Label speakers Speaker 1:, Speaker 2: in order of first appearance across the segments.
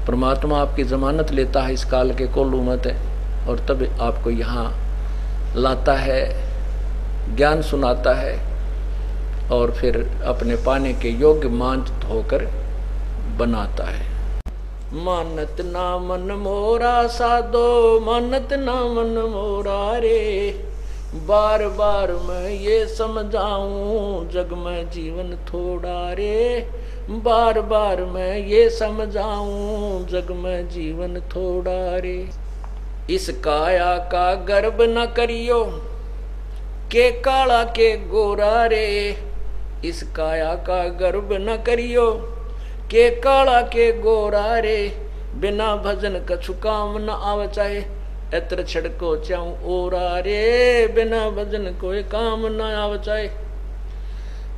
Speaker 1: परमात्मा आपकी जमानत लेता है इस काल के कोल्लू मत है, और तब आपको यहाँ लाता है, ज्ञान सुनाता है, और फिर अपने पाने के योग्य मांझ धोकर बनाता है। मानत ना मन मोरा साधो, मानत ना मन मोरा रे, बार बार मैं ये समझाऊं जग में जीवन थोड़ा रे, बार बार मैं ये समझाऊं जग में जीवन थोड़ा रे। इस काया का गर्भ न करियो के काला के गोरा रे, इस काया का गर्भ न करियो के काला के गोरा रे, बिना भजन कछु काम न आव चाहे, एत्र छड़को चाऊ ओरा रे, बिना भजन कोई काम न आव चाहे,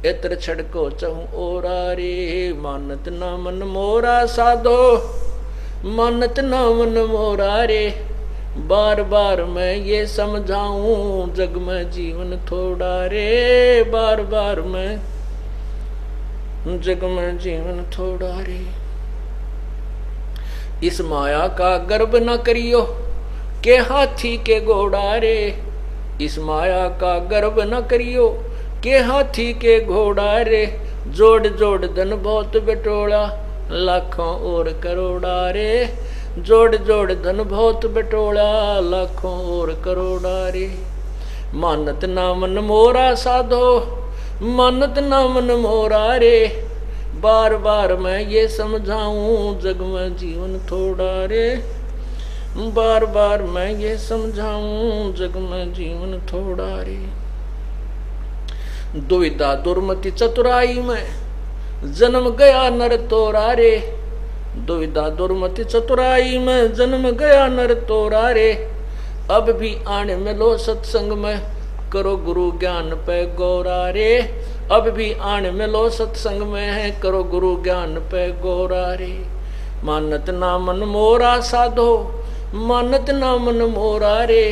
Speaker 1: एत्र छड़को चाऊ ओरा रे। मानत ना मन मोरा साधो, मानत ना मन मोरा रे, बार बार मैं ये समझाऊं जग में जीवन थोड़ा रे, बार बार मैं जग में जीवन थोड़ा रे। इस माया का गर्भ न करियो के हाथी के घोड़ा रे, इस माया का गर्भ न करियो के हाथी के घोड़ा रे, जोड़ जोड़ धन बहुत बटोला लाखों और करोड़ा रे, जोड़ जोड़ धन बहुत बटोला लाखों और करोड़ा रे। मानत ना मन मोरा साधो, मानत ना मन मोरा रे, बार बार मैं ये समझाऊं जग में जीवन थोड़ा रे, बार बार मैं ये समझाऊं जग में जीवन थोड़ा रे। दुविधा दुर्मति चतुराई में जन्म गया नर तोरा रे, दुविधा दुर्मति चतुराई में जन्म गया नर तोरा रे, अब भी आने मिलो सत्संग में करो गुरु ज्ञान पे गौरा रे, अब भी आने मिलो सत्संग में है करो गुरु ज्ञान पे गौरा रे। मानत ना मन मोरा साधो, मानत ना मन मोरा रे,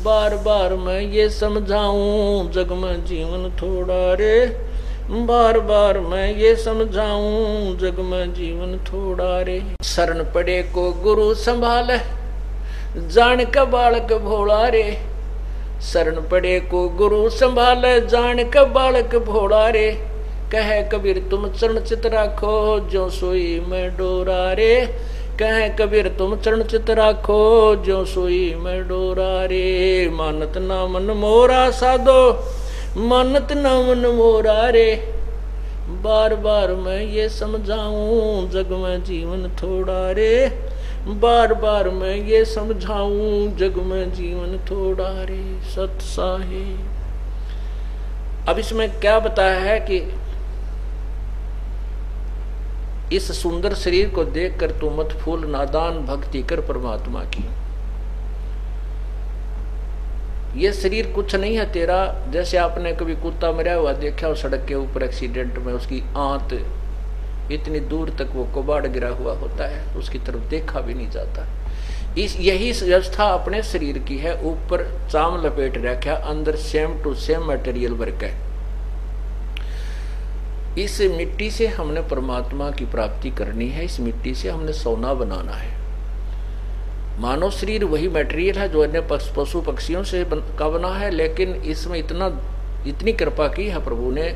Speaker 1: बार बार मैं ये समझाऊं जग में जीवन थोड़ा रे, बार बार मैं ये समझाऊं जग में जीवन थोड़ा रे। शरण पड़े को गुरु संभाले जान का बालक भोला रे, शरण पड़े को गुरु संभाले जान का बालक भोला रे, कहे कबीर तुम चरण चित राखो जो सोई मैं डोरा रे, कहे कबीर तुम चरण चित राखो जो सोई मैं डोरा रे। मानत ना मन मोरा साधो, मानत ना मन मोरा रे, बार बार मैं ये समझाऊं जग में जीवन थोड़ा रे, बार बार मैं ये समझाऊं जग में जीवन थोड़ा रे। सत साहिब। अब इसमें क्या बताया है कि इस सुंदर शरीर को देखकर तू मत फूल, नादान भक्ति कर परमात्मा की। ये शरीर कुछ नहीं है तेरा। जैसे आपने कभी कुत्ता मरा हुआ देखा हो सड़क के ऊपर एक्सीडेंट में, उसकी आंत इतनी दूर तक वो कबाड़ गिरा हुआ होता है, उसकी तरफ देखा भी नहीं जाता। यही व्यवस्था अपने शरीर की है। ऊपर चाम लपेट रखा, अंदर same to same material work है। इस मिट्टी से हमने परमात्मा की प्राप्ति करनी है, इस मिट्टी से हमने सोना बनाना है। मानव शरीर वही मटेरियल है जो अन्य पशु पक्षियों से का बना है, लेकिन इसमें इतनी कृपा की है प्रभु ने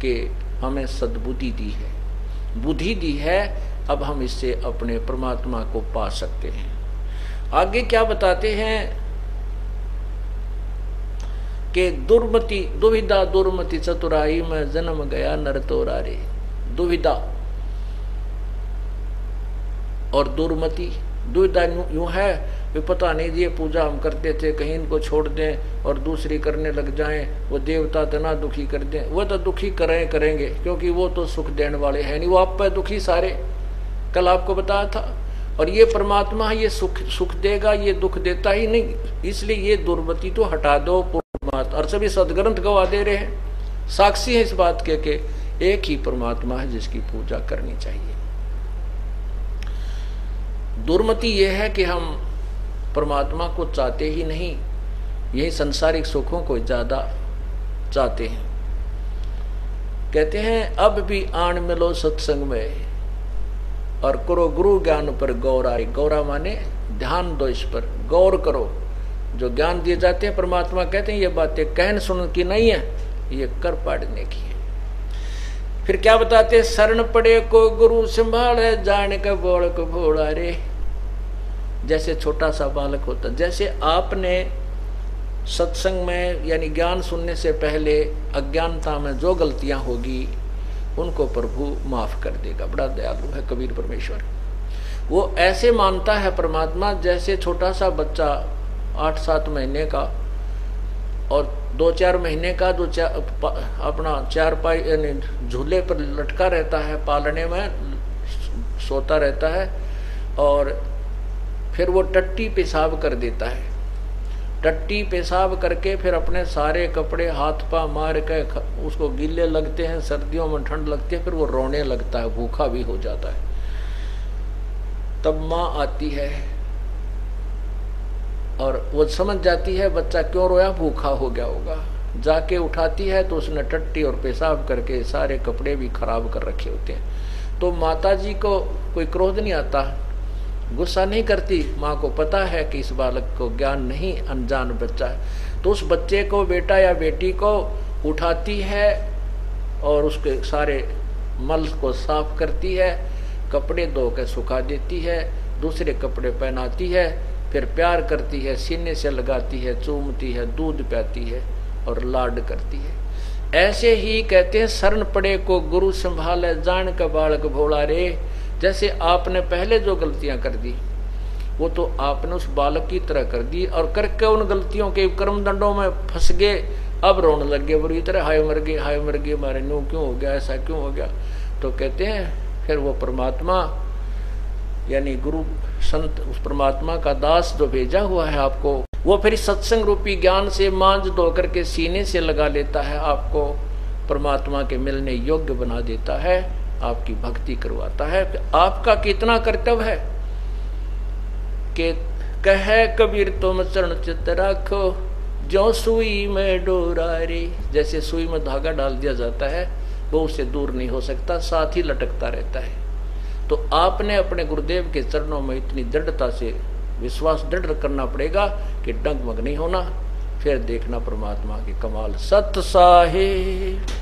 Speaker 1: कि हमें सद्बुद्धि दी है, बुद्धि दी है। अब हम इससे अपने परमात्मा को पा सकते हैं। आगे क्या बताते हैं कि दुविधा दुर्मति चतुराई में जन्म गया नर तोरा रे। दुविधा और दुर्मति, दुविधा यूं है वे पता नहीं ये पूजा हम करते थे कहीं इनको छोड़ दें और दूसरी करने लग जाएं, वो देवता तना दुखी कर दें। वो तो दुखी करेंगे क्योंकि वो तो सुख देने वाले हैं नहीं, वो आप पे दुखी सारे। कल आपको बताया था। और ये परमात्मा ये सुख देगा, ये दुख देता ही नहीं। इसलिए ये दुर्मति तो हटा दो परमात्मा। और सभी सदग्रंथ गवा दे रहे हैं, साक्षी है इस बात के एक ही परमात्मा है जिसकी पूजा करनी चाहिए। दुर्मति यह है कि हम परमात्मा को चाहते ही नहीं, यही संसारिक सुखों को ज्यादा चाहते हैं। कहते हैं अब भी आन मिलो सत्संग में, और करो गुरु ज्ञान पर गौराई। गौरा माने ध्यान दो, इस पर गौर करो। जो ज्ञान दिए जाते हैं परमात्मा कहते हैं ये बातें कहन सुन की नहीं है, ये कर पाड़ने की है। फिर क्या बताते, शरण पड़े को गुरु संभाले जान का बालक भोला रे। जैसे छोटा सा बालक होता, जैसे आपने सत्संग में यानी ज्ञान सुनने से पहले अज्ञानता में जो गलतियां होगी उनको प्रभु माफ कर देगा। बड़ा दयालु है कबीर परमेश्वर। वो ऐसे मानता है परमात्मा जैसे छोटा सा बच्चा 8-7 महीने का और 2-4 महीने का जो अपना 4 पाई यानी झूले पर लटका रहता है, पालने में सोता रहता है, और फिर वो टट्टी पेशाब कर देता है। टट्टी पेशाब करके फिर अपने सारे कपड़े हाथ पा मार के उसको गीले लगते हैं, सर्दियों में ठंड लगती है, फिर वो रोने लगता है, भूखा भी हो जाता है। तब माँ आती है और वो समझ जाती है बच्चा क्यों रोया, भूखा हो गया होगा। जाके उठाती है तो उसने टट्टी और पेशाब करके सारे कपड़े भी खराब कर रखे होते हैं। तो माता जी को कोई क्रोध नहीं आता, गुस्सा नहीं करती। माँ को पता है कि इस बालक को ज्ञान नहीं, अनजान बच्चा है। तो उस बच्चे को, बेटा या बेटी को उठाती है और उसके सारे मल को साफ करती है, कपड़े धो के सुखा देती है, दूसरे कपड़े पहनाती है, फिर प्यार करती है, सीने से लगाती है, चूमती है, दूध पियाती है और लाड करती है। ऐसे ही कहते हैं शरण पड़े को गुरु संभाले जान का बालक भोला रे। जैसे आपने पहले जो गलतियां कर दी वो तो आपने उस बालक की तरह कर दी, और करके उन गलतियों के कर्म दंडों में फंस गए। अब रोने लग गए बुरी तरह, हाय मर गए, हाय मर गए, मारे न्यू क्यों हो गया, ऐसा क्यों हो गया। तो कहते हैं फिर वो परमात्मा यानी गुरु संत, उस परमात्मा का दास जो भेजा हुआ है आपको, वो फिर सत्संग रूपी ज्ञान से मांझ धो करके सीने से लगा लेता है, आपको परमात्मा के मिलने योग्य बना देता है, आपकी भक्ति करवाता है। आपका कितना कर्तव्य है कि कहे कबीर तुम चरण चित रखो जो सुई में डोरा रे। जैसे सुई में धागा डाल दिया जाता है वो उससे दूर नहीं हो सकता, साथ ही लटकता रहता है। तो आपने अपने गुरुदेव के चरणों में इतनी दृढ़ता से विश्वास दृढ़ करना पड़ेगा कि डगमग नहीं होना। फिर देखना परमात्मा की कमाल। सत साहिब।